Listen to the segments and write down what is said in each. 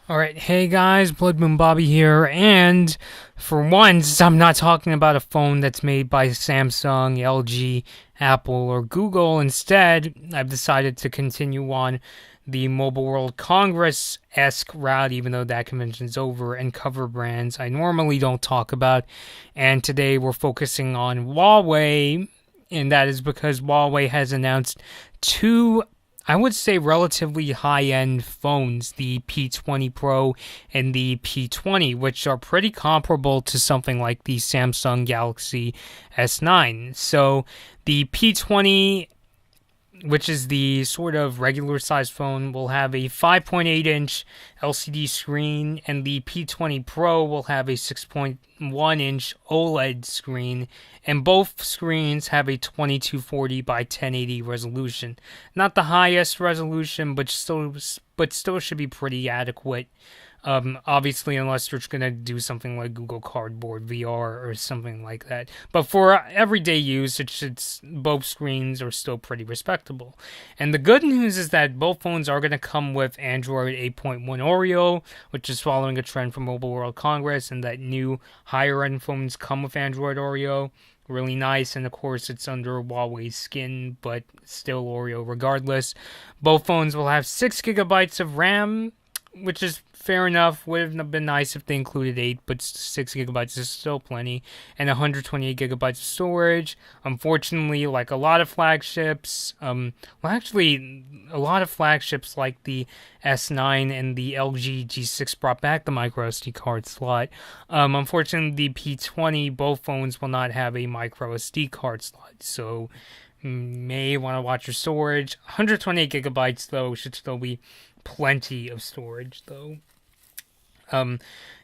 Alright, hey guys, Blood Moon Bobby here, and for once, I'm not talking about a phone that's made by Samsung, LG, Apple, or Google. Instead, I've decided to continue on the Mobile World Congress-esque route, even though that convention's over, and cover brands I normally don't talk about. And today we're focusing on Huawei, and that is because Huawei has announced two, I would say, relatively high-end phones, the P20 Pro and the P20, which are pretty comparable to something like the Samsung Galaxy S9. So the P20, which is the sort of regular sized phone, will have a 5.8-inch LCD screen, and the P20 Pro will have a 6.1-inch OLED screen, and both screens have a 2240 by 1080 resolution. Not the highest resolution, but still should be pretty adequate. Obviously, unless you're going to do something like Google Cardboard VR or something like that. But for everyday use, both screens are still pretty respectable. And the good news is that both phones are going to come with Android 8.1 Oreo, which is following a trend from Mobile World Congress, and that new higher-end phones come with Android Oreo. Really nice, and of course it's under Huawei's skin, but still Oreo regardless. Both phones will have 6 gigabytes of RAM, which is fair enough. Would have been nice if they included 8, but 6 gigabytes is still plenty. And 128 gigabytes of storage. Unfortunately, like a lot of flagships, a lot of flagships like the S9 and the LG G6 brought back the micro SD card slot. Unfortunately, the P20, both phones will not have a micro SD card slot. So, may want to watch your storage. 128 gigabytes, though, should still be plenty of storage, though.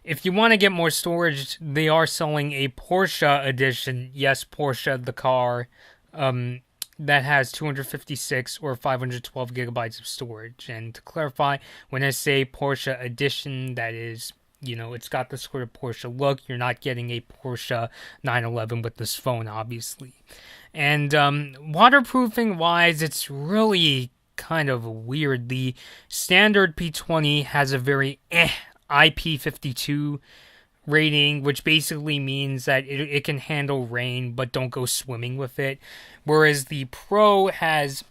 If you want to get more storage, they are selling a Porsche edition. Yes, Porsche, the car, that has 256 or 512 gigabytes of storage. And to clarify, when I say Porsche edition, that is, it's got the sort of Porsche look. You're not getting a Porsche 911 with this phone, obviously. And waterproofing wise, it's really kind of weird. The standard P20 has a very IP52 rating, which basically means that it can handle rain, but don't go swimming with it. Whereas the Pro has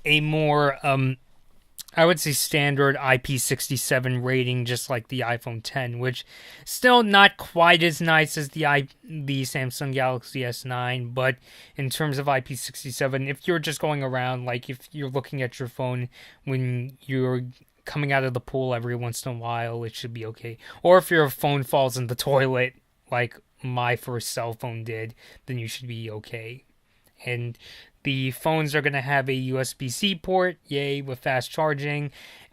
a more, I would say, standard IP67 rating, just like the iPhone 10, which still not quite as nice as the Samsung Galaxy S9, but in terms of IP67, if you're just going around, like if you're looking at your phone when you're coming out of the pool every once in a while, it should be okay. Or if your phone falls in the toilet, like my first cell phone did, then you should be okay. And the phones are going to have a USB-C port, yay, with fast charging.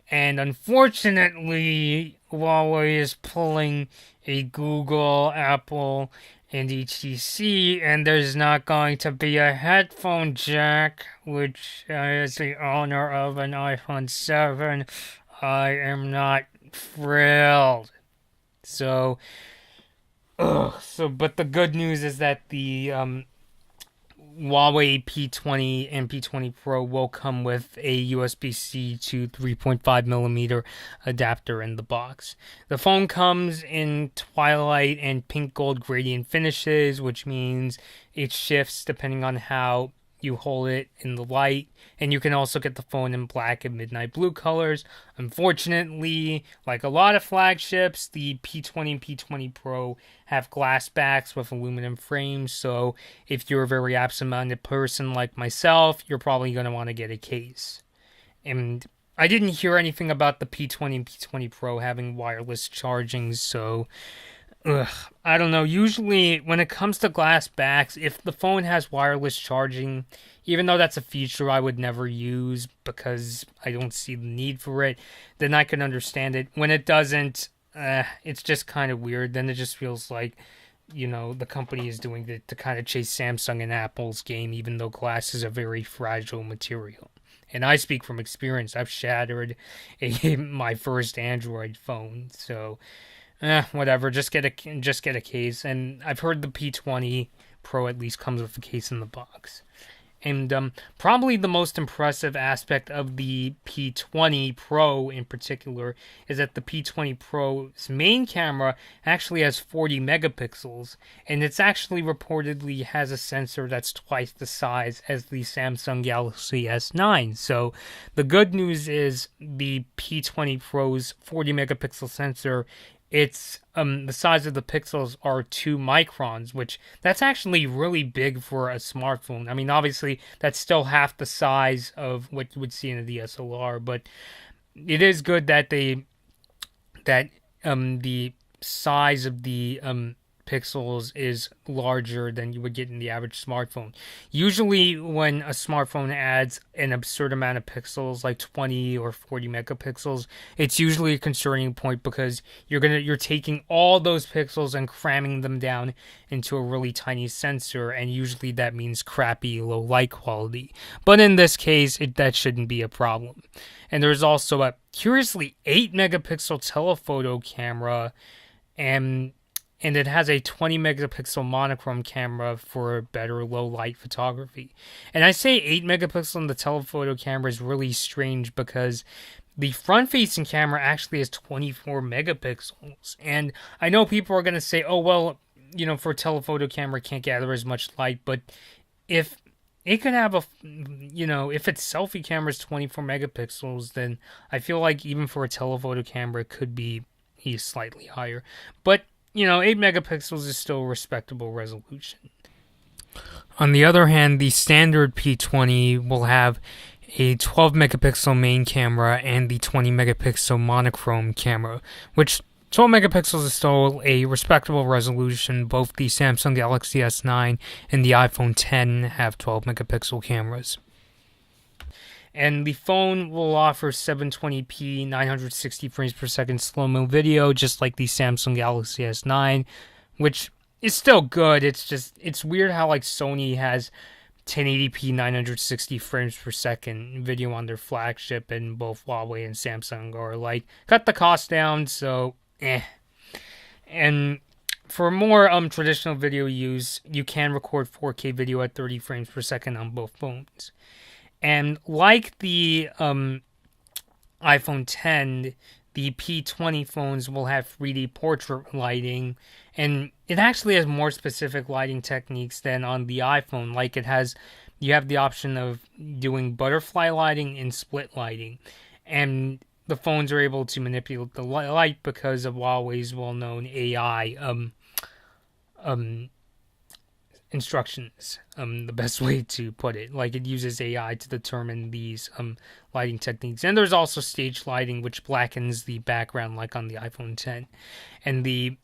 And unfortunately, Huawei is pulling a Google, Apple, and HTC, and there's not going to be a headphone jack, which, as the owner of an iPhone 7, I am not thrilled. So, but the good news is that the Huawei P20 and P20 Pro will come with a USB-C to 3.5 millimeter adapter in the box. The phone comes in twilight and pink gold gradient finishes, which means it shifts depending on how you hold it in the light, and you can also get the phone in black and midnight blue colors. Unfortunately, like a lot of flagships, the P20 and P20 Pro have glass backs with aluminum frames, so if you're a very absent-minded person like myself, you're probably going to want to get a case. And I didn't hear anything about the P20 and P20 Pro having wireless charging, so I don't know. Usually, when it comes to glass backs, if the phone has wireless charging, even though that's a feature I would never use because I don't see the need for it, then I can understand it. When it doesn't, it's just kind of weird. Then it just feels like, the company is doing it to kind of chase Samsung and Apple's game, even though glass is a very fragile material. And I speak from experience. I've shattered my first Android phone, so whatever. Just get a case, and I've heard the P20 Pro at least comes with a case in the box. And probably the most impressive aspect of the P20 Pro in particular is that the P20 Pro's main camera actually has 40 megapixels, and it's actually reportedly has a sensor that's twice the size as the Samsung Galaxy S9. So the good news is the P20 Pro's 40 megapixel sensor, it's the size of the pixels are 2 microns, which that's actually really big for a smartphone. I mean, obviously that's still half the size of what you would see in a DSLR, but it is good that the size of the pixels is larger than you would get in the average smartphone. Usually when a smartphone adds an absurd amount of pixels, like 20 or 40 megapixels, it's usually a concerning point because you're taking all those pixels and cramming them down into a really tiny sensor, and usually that means crappy low light quality. But in this case, that shouldn't be a problem. And there's also a curiously 8 megapixel telephoto camera, and it has a 20 megapixel monochrome camera for better low light photography. And I say 8 megapixel in the telephoto camera is really strange because the front facing camera actually has 24 megapixels. And I know people are going to say, oh, well, for a telephoto camera, it can't gather as much light. But if it could have if its selfie camera is 24 megapixels, then I feel like even for a telephoto camera, it could be slightly higher. But 8 megapixels is still a respectable resolution. On the other hand, the standard P20 will have a 12 megapixel main camera and the 20 megapixel monochrome camera, which 12 megapixels is still a respectable resolution. Both the Samsung Galaxy S9 and the iPhone X have 12 megapixel cameras. And the phone will offer 720p 960 frames per second slow-mo video, just like the Samsung Galaxy S9, which is still good. It's weird how Sony has 1080p 960 frames per second video on their flagship, and both Huawei and Samsung are cut the cost down, so And for more traditional video use, you can record 4K video at 30 frames per second on both phones. And like the iPhone X, the P20 phones will have 3D portrait lighting, and it actually has more specific lighting techniques than on the iPhone. You have the option of doing butterfly lighting and split lighting, and the phones are able to manipulate the light because of Huawei's well-known AI instructions, the best way to put it. It uses AI to determine these lighting techniques. And there's also stage lighting, which blackens the background like on the iPhone X. And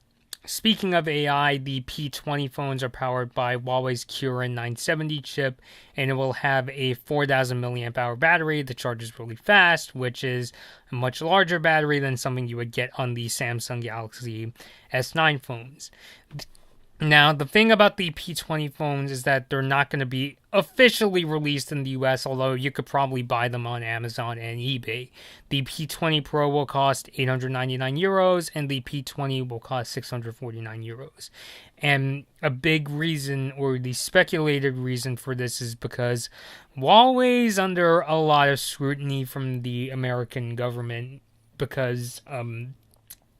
speaking of AI, the P20 phones are powered by Huawei's Kirin 970 chip, and it will have a 4,000 milliamp hour battery that charges really fast, which is a much larger battery than something you would get on the Samsung Galaxy S9 phones. Now, the thing about the P20 phones is that they're not going to be officially released in the US, although you could probably buy them on Amazon and eBay. The P20 Pro will cost €899, and the P20 will cost €649. And a big reason, or the speculated reason for this, is because Huawei's under a lot of scrutiny from the American government because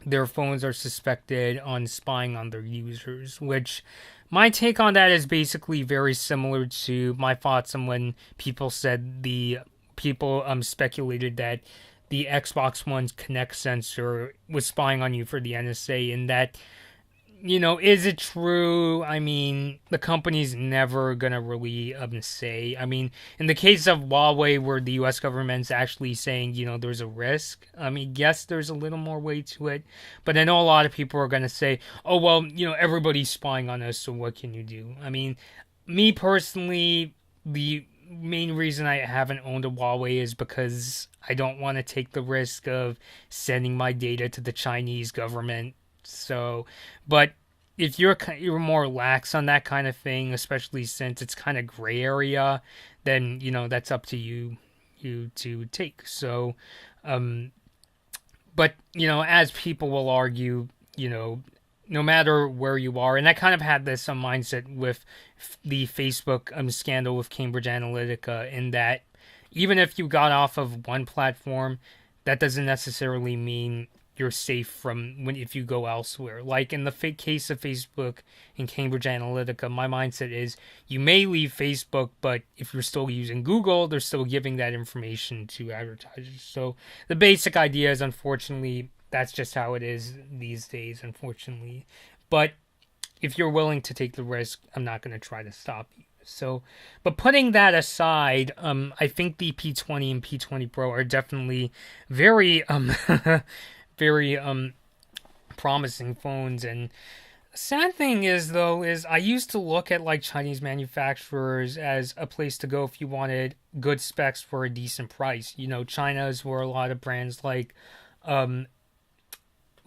their phones are suspected on spying on their users, which my take on that is basically very similar to my thoughts on when people speculated that the Xbox One's Kinect sensor was spying on you for the NSA, and that, is it true? I mean, the company's never gonna really say. I mean, in the case of Huawei, where the U.S. government's actually saying, there's a risk, I mean, yes, there's a little more weight to it, but I know a lot of people are gonna say, oh, well, everybody's spying on us, so what can you do? I mean, me personally, the main reason I haven't owned a Huawei is because I don't want to take the risk of sending my data to the Chinese government. So, but if you're more lax on that kind of thing, especially since it's kind of gray area, then that's up to you to take. So, but as people will argue, no matter where you are. And I kind of had this mindset with the Facebook scandal with Cambridge Analytica, in that even if you got off of one platform, that doesn't necessarily mean you're safe from when if you go elsewhere. Like in the case of Facebook and Cambridge Analytica, my mindset is you may leave Facebook, but if you're still using Google, they're still giving that information to advertisers. So the basic idea is, unfortunately, that's just how it is these days, unfortunately. But if you're willing to take the risk, I'm not going to try to stop you. So, but putting that aside, I think the P20 and P20 Pro are definitely very, very promising phones. And the sad thing is, though, is I used to look at like Chinese manufacturers as a place to go if you wanted good specs for a decent price. You know, China is where a lot of brands like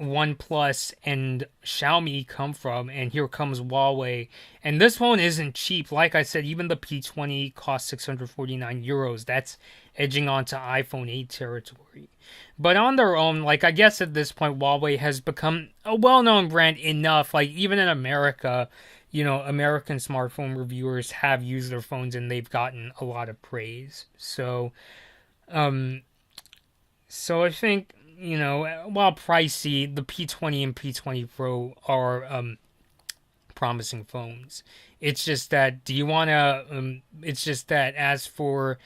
OnePlus and Xiaomi come from, and here comes Huawei. And this phone isn't cheap. Like I said, even the P20 costs 649 euros. That's edging onto iPhone 8 territory. But on their own, like, I guess at this point, Huawei has become a well-known brand enough. Like, even in America, you know, American smartphone reviewers have used their phones and they've gotten a lot of praise. So I think, you know, while pricey, the P20 and P20 Pro are promising phones. It's just that, do you want to? It's just that as for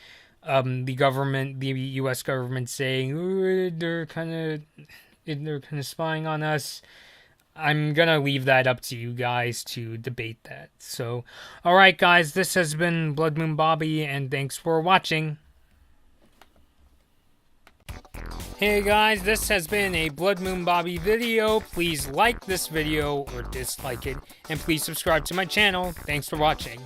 the government, the U.S. government saying, "Ooh, they're kind of spying on us," I'm gonna leave that up to you guys to debate that. So, all right, guys, this has been Blood Moon Bobby, and thanks for watching. Hey guys, this has been a Blood Moon Bobby video. Please like this video or dislike it, and please subscribe to my channel. Thanks for watching.